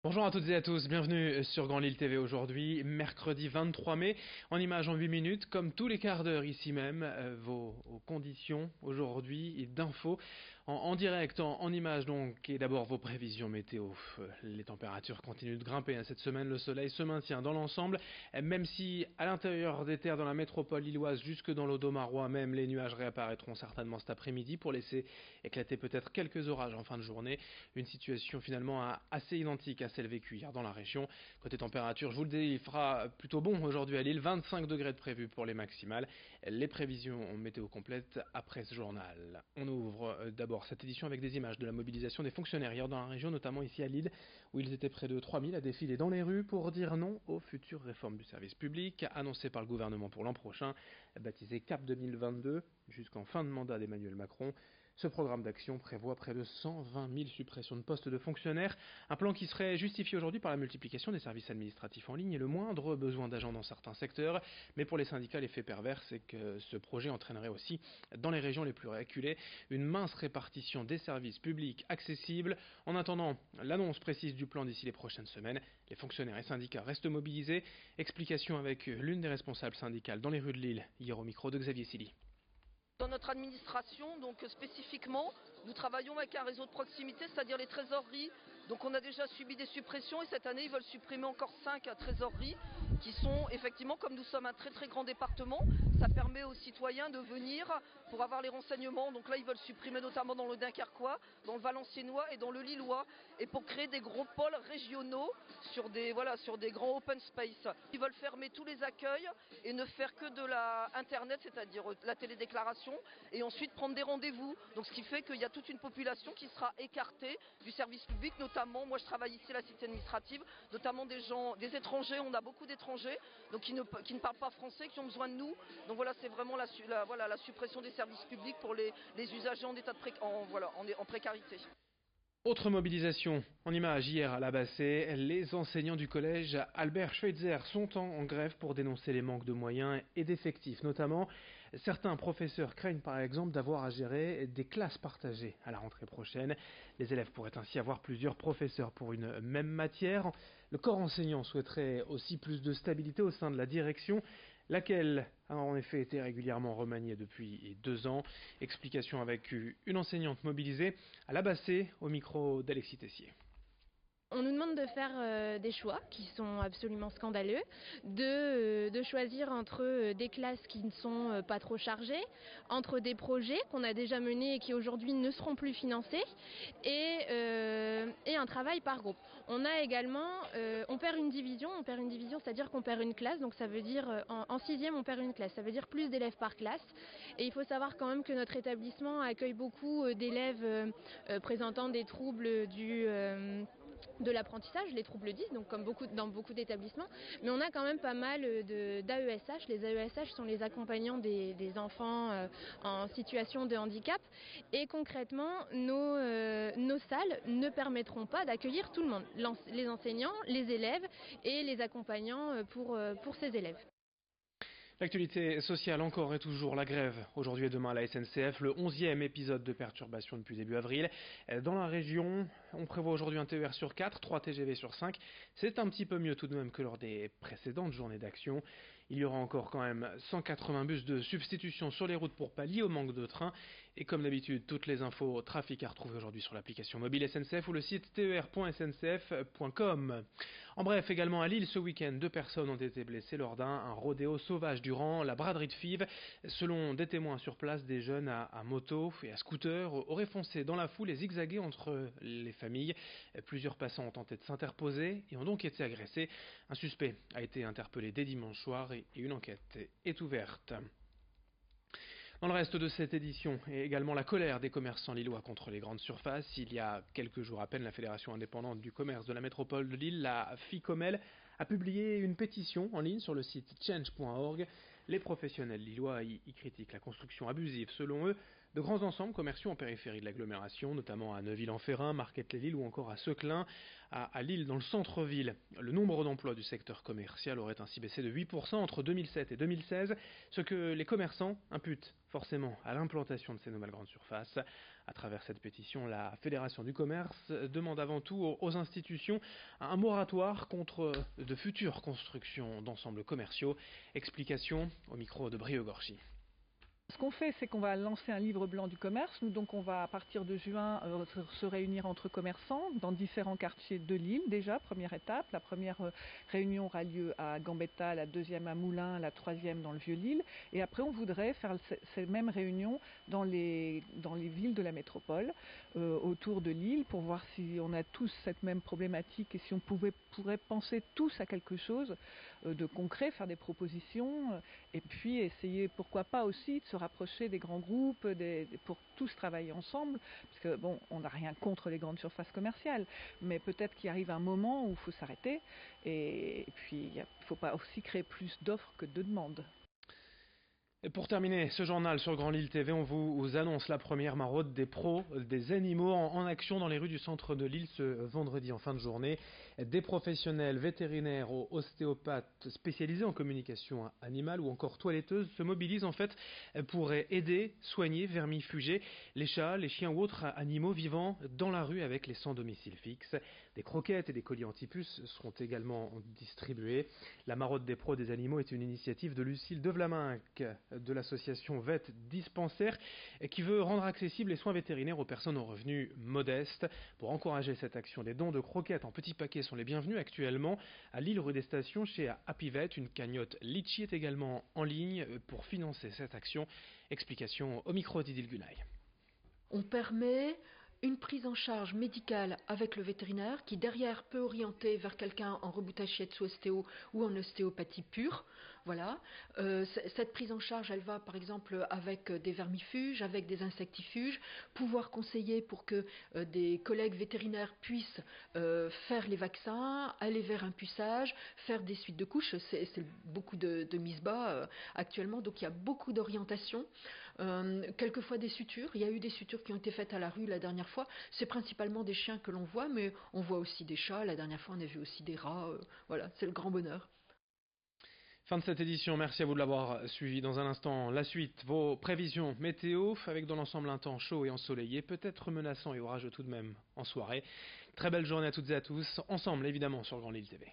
Bonjour à toutes et à tous, bienvenue sur Grand Lille TV aujourd'hui, mercredi 23 mai, en images en 8 minutes, comme tous les quarts d'heure ici même, vos conditions aujourd'hui d'infos en direct, en images donc, et d'abord vos prévisions météo. Les températures continuent de grimper cette semaine, le soleil se maintient dans l'ensemble, même si à l'intérieur des terres dans la métropole lilloise, jusque dans l'Audomarois même, les nuages réapparaîtront certainement cet après-midi pour laisser éclater peut-être quelques orages en fin de journée, une situation finalement assez identique à celle vécue hier dans la région. Côté température, je vous le dis, il fera plutôt bon aujourd'hui à Lille, 25 degrés de prévu pour les maximales. Les prévisions météo complètes après ce journal. On ouvre d'abord cette édition avec des images de la mobilisation des fonctionnaires hier dans la région, notamment ici à Lille, où ils étaient près de 3000 à défiler dans les rues pour dire non aux futures réformes du service public annoncées par le gouvernement pour l'an prochain, baptisé CAP 2022, jusqu'en fin de mandat d'Emmanuel Macron. Ce programme d'action prévoit près de 120 000 suppressions de postes de fonctionnaires, un plan qui serait justifié aujourd'hui par la multiplication des services administratifs en ligne et le moindre besoin d'agents dans certains secteurs. Mais pour les syndicats, l'effet pervers, c'est que ce projet entraînerait aussi, dans les régions les plus reculées, une mince répartition des services publics accessibles. En attendant l'annonce précise du plan d'ici les prochaines semaines, les fonctionnaires et syndicats restent mobilisés. Explication avec l'une des responsables syndicales dans les rues de Lille, hier au micro de Xavier Silly. Dans notre administration, donc spécifiquement, nous travaillons avec un réseau de proximité, c'est-à-dire les trésoreries. Donc on a déjà subi des suppressions et cette année ils veulent supprimer encore 5 trésoreries qui sont effectivement, comme nous sommes un très très grand département, ça permet aux citoyens de venir pour avoir les renseignements. Donc là ils veulent supprimer notamment dans le Dunkerquois, dans le Valenciennois et dans le Lillois, et pour créer des gros pôles régionaux sur des grands open space. Ils veulent fermer tous les accueils et ne faire que de la internet, c'est-à-dire la télédéclaration, et ensuite prendre des rendez-vous. Donc ce qui fait qu'il y a toute une population qui sera écartée du service public, notamment, moi je travaille ici à la cité administrative, notamment des étrangers, on a beaucoup d'étrangers, donc qui ne parlent pas français, qui ont besoin de nous. Donc voilà, c'est vraiment la suppression des services publics pour les usagers en état de en précarité. Autre mobilisation en images hier à la Bassée, les enseignants du collège Albert Schweitzer sont en grève pour dénoncer les manques de moyens et d'effectifs. Notamment, certains professeurs craignent par exemple d'avoir à gérer des classes partagées à la rentrée prochaine. Les élèves pourraient ainsi avoir plusieurs professeurs pour une même matière. Le corps enseignant souhaiterait aussi plus de stabilité au sein de la direction, laquelle a en effet été régulièrement remaniée depuis 2 ans. Explication avec une enseignante mobilisée à la Bassée au micro d'Alexis Tessier. On nous demande de faire des choix qui sont absolument scandaleux, de choisir entre des classes qui ne sont pas trop chargées, entre des projets qu'on a déjà menés et qui aujourd'hui ne seront plus financés, et un travail par groupe. On a également, on perd une division, c'est-à-dire qu'on perd une classe, donc ça veut dire en 6e on perd une classe, ça veut dire plus d'élèves par classe. Et il faut savoir quand même que notre établissement accueille beaucoup d'élèves présentant des troubles de l'apprentissage, les troubles 10, donc comme dans beaucoup d'établissements, mais on a quand même pas mal d'AESH. Les AESH sont les accompagnants des enfants en situation de handicap, et concrètement nos salles ne permettront pas d'accueillir tout le monde, les enseignants, les élèves et les accompagnants pour ces élèves. L'actualité sociale encore et toujours, la grève aujourd'hui et demain à la SNCF, le 11e épisode de perturbation depuis début avril. Dans la région, on prévoit aujourd'hui un TER sur 4, 3 TGV sur 5. C'est un petit peu mieux tout de même que lors des précédentes journées d'action. Il y aura encore quand même 180 bus de substitution sur les routes pour pallier au manque de trains. Et comme d'habitude, toutes les infos trafic à retrouver aujourd'hui sur l'application mobile SNCF ou le site ter.sncf.com. En bref, également à Lille, ce week-end, 2 personnes ont été blessées lors d'un rodéo sauvage durant la braderie de Fives. Selon des témoins sur place, des jeunes à moto et à scooter auraient foncé dans la foule et zigzagué entre les familles. Plusieurs passants ont tenté de s'interposer et ont donc été agressés. Un suspect a été interpellé dès dimanche soir et une enquête est ouverte. Dans le reste de cette édition, et également la colère des commerçants lillois contre les grandes surfaces. Il y a quelques jours à peine, la Fédération indépendante du commerce de la métropole de Lille, la FICOMEL, a publié une pétition en ligne sur le site change.org. Les professionnels lillois y critiquent la construction abusive, selon eux, De grands ensembles commerciaux en périphérie de l'agglomération, notamment à Neuville-en-Ferrin, Marquette-les-Lilles ou encore à Seclin, à Lille dans le centre-ville. Le nombre d'emplois du secteur commercial aurait ainsi baissé de 8% entre 2007 et 2016, ce que les commerçants imputent forcément à l'implantation de ces nouvelles grandes surfaces. À travers cette pétition, la Fédération du commerce demande avant tout aux institutions un moratoire contre de futures constructions d'ensembles commerciaux. Explication au micro de Brieux-Gorchy. Ce qu'on fait, c'est qu'on va lancer un livre blanc du commerce. Nous, donc, on va, à partir de juin, se réunir entre commerçants dans différents quartiers de Lille, déjà, première étape. La première réunion aura lieu à Gambetta, la deuxième à Moulins, la troisième dans le Vieux-Lille. Et après, on voudrait faire ces mêmes réunions dans les villes de la métropole, autour de Lille, pour voir si on a tous cette même problématique et si on pourrait penser tous à quelque chose de concret, faire des propositions, et puis essayer, pourquoi pas aussi, de se rapprocher des grands groupes, pour tous travailler ensemble, parce que bon, on n'a rien contre les grandes surfaces commerciales, mais peut-être qu'il arrive un moment où il faut s'arrêter, et puis il ne faut pas aussi créer plus d'offres que de demandes. Et pour terminer ce journal sur Grand Lille TV, on vous annonce la première maraude des pros des animaux en action dans les rues du centre de Lille ce vendredi en fin de journée. Des professionnels vétérinaires ou ostéopathes spécialisés en communication animale ou encore toiletteuses se mobilisent en fait pour aider, soigner, vermifuger les chats, les chiens ou autres animaux vivant dans la rue avec les sans domicile fixe. Des croquettes et des colis anti-puces seront également distribués. La maraude des pros des animaux est une initiative de Lucille Devlaminck de l'association Vet Dispensaire qui veut rendre accessibles les soins vétérinaires aux personnes aux revenus modestes. Pour encourager cette action, des dons de croquettes en petits paquets sont les bienvenus actuellement. À Lille, rue des Stations, chez Happy Vet, une cagnotte Litchi est également en ligne pour financer cette action. Explication au micro d'Idil Gunay. On permet une prise en charge médicale avec le vétérinaire qui derrière peut orienter vers quelqu'un en reboutage shiatsu ostéo ou en ostéopathie pure. Voilà. Cette prise en charge, elle va par exemple avec des vermifuges, avec des insectifuges, pouvoir conseiller pour que des collègues vétérinaires puissent faire les vaccins, aller vers un puçage, faire des suites de couches. C'est beaucoup de mise bas actuellement, donc il y a beaucoup d'orientation. Quelquefois des sutures. Il y a eu des sutures qui ont été faites à la rue la dernière fois. C'est principalement des chiens que l'on voit, mais on voit aussi des chats. La dernière fois, on a vu aussi des rats. Voilà, c'est le grand bonheur. Fin de cette édition, merci à vous de l'avoir suivi. Dans un instant, la suite, vos prévisions météo, avec dans l'ensemble un temps chaud et ensoleillé, peut-être menaçant et orageux tout de même en soirée. Très belle journée à toutes et à tous, ensemble évidemment sur Grand Lille TV.